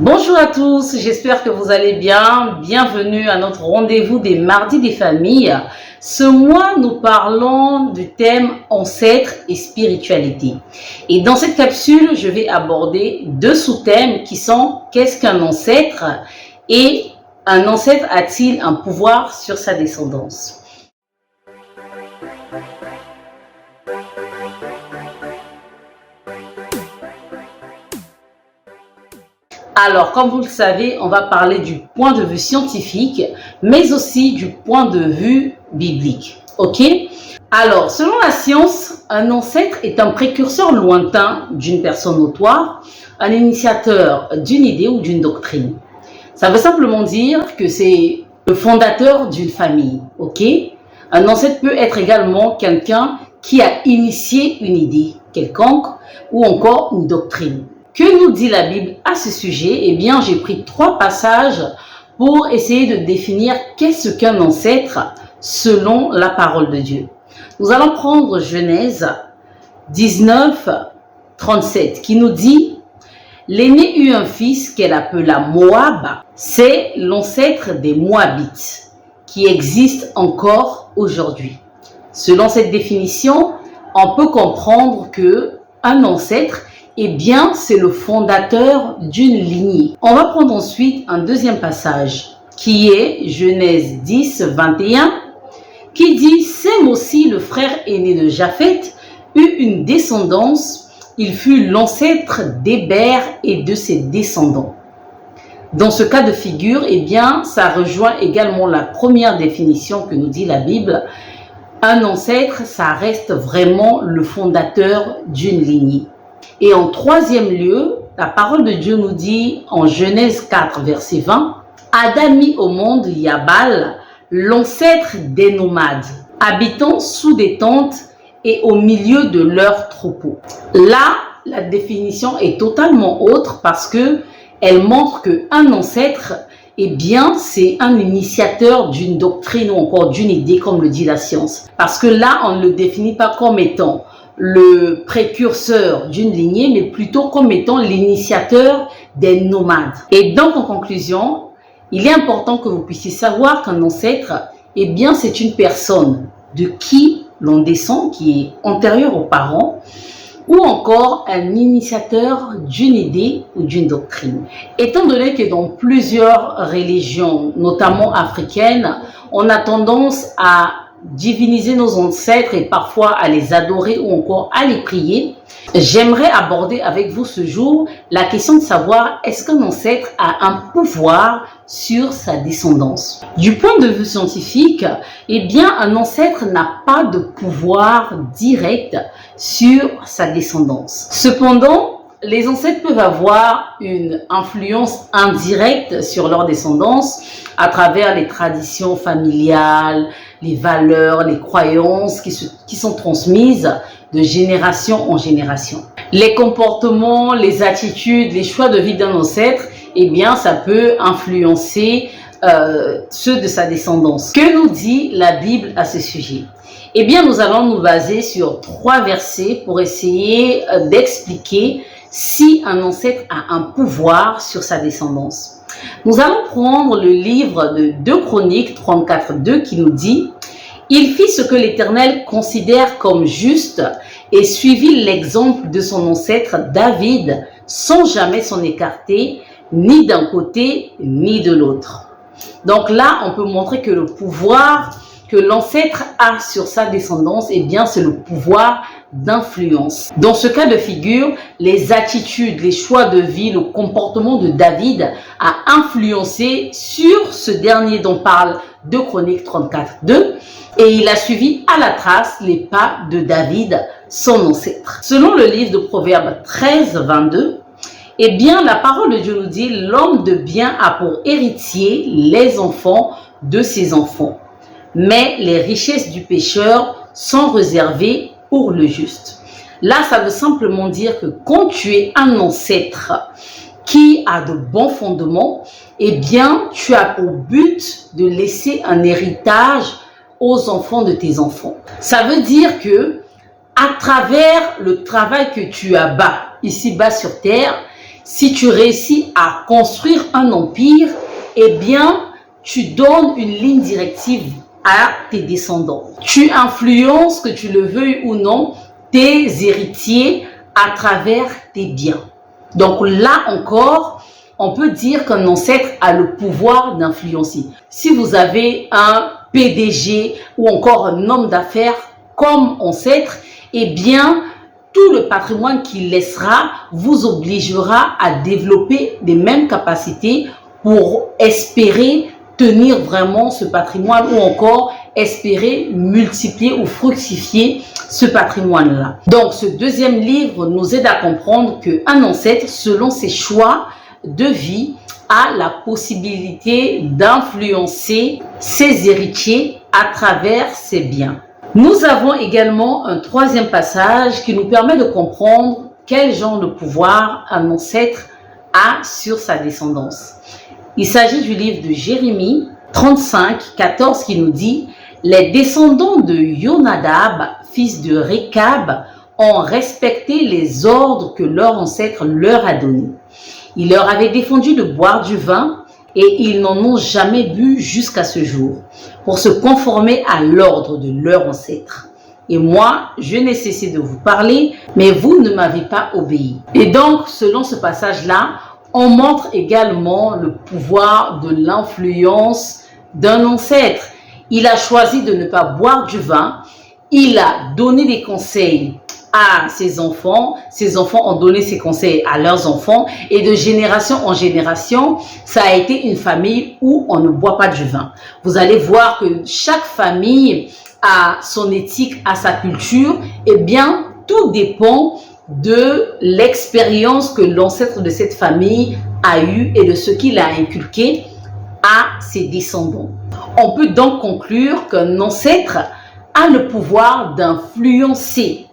Bonjour à tous, j'espère que vous allez bien. Bienvenue à notre rendez-vous des mardis des familles. Ce mois, nous parlons du thème ancêtres et spiritualité. Et dans cette capsule, je vais aborder deux sous-thèmes qui sont qu'est-ce qu'un ancêtre et un ancêtre a-t-il un pouvoir sur sa descendance? Alors, comme vous le savez, on va parler du point de vue scientifique, mais aussi du point de vue biblique. Ok? Alors, selon la science, un ancêtre est un précurseur lointain d'une personne notoire, un initiateur d'une idée ou d'une doctrine. Ça veut simplement dire que c'est le fondateur d'une famille. Ok? Un ancêtre peut être également quelqu'un qui a initié une idée quelconque ou encore une doctrine. Que nous dit la Bible à ce sujet? Eh bien, j'ai pris 3 passages pour essayer de définir qu'est-ce qu'un ancêtre selon la parole de Dieu. Nous allons prendre Genèse 19, 37 qui nous dit « L'aîné eut un fils qu'elle appela Moab, c'est l'ancêtre des Moabites qui existe encore aujourd'hui. » Selon cette définition, on peut comprendre qu'un ancêtre eh bien, c'est le fondateur d'une lignée. On va prendre ensuite un deuxième passage qui est Genèse 10, 21, qui dit « Sem aussi, le frère aîné de Japheth, eut une descendance, il fut l'ancêtre d'Héber et de ses descendants. » Dans ce cas de figure, eh bien, ça rejoint également la première définition que nous dit la Bible. Un ancêtre, ça reste vraiment le fondateur d'une lignée. Et en troisième lieu, la parole de Dieu nous dit en Genèse 4, verset 20, « Adam mit au monde Yabal, l'ancêtre des nomades, habitant sous des tentes et au milieu de leurs troupeaux. » Là, la définition est totalement autre parce que elle montre qu'un ancêtre, eh bien, c'est un initiateur d'une doctrine ou encore d'une idée, comme le dit la science. Parce que là, on ne le définit pas comme étant le précurseur d'une lignée, mais plutôt comme étant l'initiateur des nomades. Et donc, en conclusion, il est important que vous puissiez savoir qu'un ancêtre, eh bien, c'est une personne de qui l'on descend, qui est antérieure aux parents, ou encore un initiateur d'une idée ou d'une doctrine. Étant donné que dans plusieurs religions, notamment africaines, on a tendance à diviniser nos ancêtres et parfois à les adorer ou encore à les prier, j'aimerais aborder avec vous ce jour la question de savoir est-ce qu'un ancêtre a un pouvoir sur sa descendance. Du point de vue scientifique, eh bien, un ancêtre n'a pas de pouvoir direct sur sa descendance. Cependant, les ancêtres peuvent avoir une influence indirecte sur leur descendance à travers les traditions familiales, les valeurs, les croyances qui sont transmises de génération en génération. Les comportements, les attitudes, les choix de vie d'un ancêtre, eh bien, ça peut influencer ceux de sa descendance. Que nous dit la Bible à ce sujet? Eh bien, nous allons nous baser sur 3 versets pour essayer d'expliquer si un ancêtre a un pouvoir sur sa descendance. Nous allons prendre le livre de 2 Chroniques 34, 2 qui nous dit « Il fit ce que l'Éternel considère comme juste et suivit l'exemple de son ancêtre David sans jamais s'en écarter, ni d'un côté ni de l'autre. » Donc là, on peut montrer que le pouvoir que l'ancêtre a sur sa descendance, eh bien, c'est le pouvoir d'influence. Dans ce cas de figure, les attitudes, les choix de vie, le comportement de David a influencé sur ce dernier dont parle 2 Chroniques 34, 2, et il a suivi à la trace les pas de David, son ancêtre. Selon le livre de Proverbes 13, 22, eh bien, la parole de Dieu nous dit « L'homme de bien a pour héritier les enfants de ses enfants. Mais les richesses du pécheur sont réservées pour le juste. » Là, ça veut simplement dire que quand tu es un ancêtre qui a de bons fondements, eh bien, tu as pour but de laisser un héritage aux enfants de tes enfants. Ça veut dire que, à travers le travail que tu as ici-bas sur terre, Si tu réussis à construire un empire, eh bien, tu donnes une ligne directive à tes descendants. Tu influences, que tu le veuilles ou non, tes héritiers à travers tes biens. Donc là encore, on peut dire qu'un ancêtre a le pouvoir d'influencer. Si vous avez un PDG ou encore un homme d'affaires comme ancêtre, eh bien, tout le patrimoine qu'il laissera vous obligera à développer les mêmes capacités pour espérer tenir vraiment ce patrimoine ou encore espérer multiplier ou fructifier ce patrimoine-là. Donc, ce deuxième livre nous aide à comprendre qu'un ancêtre, selon ses choix de vie, a la possibilité d'influencer ses héritiers à travers ses biens. Nous avons également un troisième passage qui nous permet de comprendre quel genre de pouvoir un ancêtre a sur sa descendance. Il s'agit du livre de Jérémie 35, 14 qui nous dit « Les descendants de Yonadab, fils de Récab, ont respecté les ordres que leur ancêtre leur a donnés. Il leur avait défendu de boire du vin et ils n'en ont jamais bu jusqu'à ce jour, pour se conformer à l'ordre de leur ancêtre. Et moi, je n'ai cessé de vous parler, mais vous ne m'avez pas obéi. » Et donc, selon ce passage-là, on montre également le pouvoir de l'influence d'un ancêtre. Il a choisi de ne pas boire du vin. Il a donné des conseils à ses enfants ont donné ces conseils à leurs enfants et de génération en génération, ça a été une famille où on ne boit pas du vin. Vous allez voir que chaque famille a son éthique, a sa culture, et bien tout dépend de l'expérience que l'ancêtre de cette famille a eue et de ce qu'il a inculqué à ses descendants. On peut donc conclure qu'un ancêtre a le pouvoir d'influencer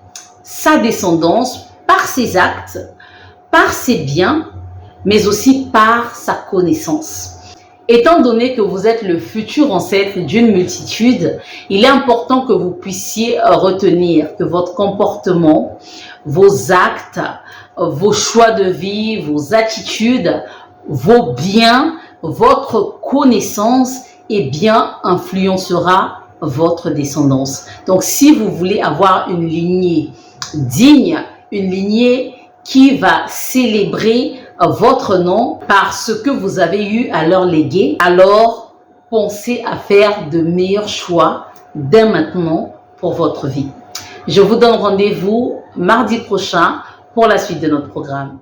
sa descendance par ses actes, par ses biens, mais aussi par sa connaissance. Étant donné que vous êtes le futur ancêtre d'une multitude, il est important que vous puissiez retenir que votre comportement, vos actes, vos choix de vie, vos attitudes, vos biens, votre connaissance, eh bien, influencera votre descendance. Donc, si vous voulez avoir une lignée digne, une lignée qui va célébrer votre nom par ce que vous avez eu à leur léguer, alors pensez à faire de meilleurs choix dès maintenant pour votre vie. Je vous donne rendez-vous mardi prochain pour la suite de notre programme.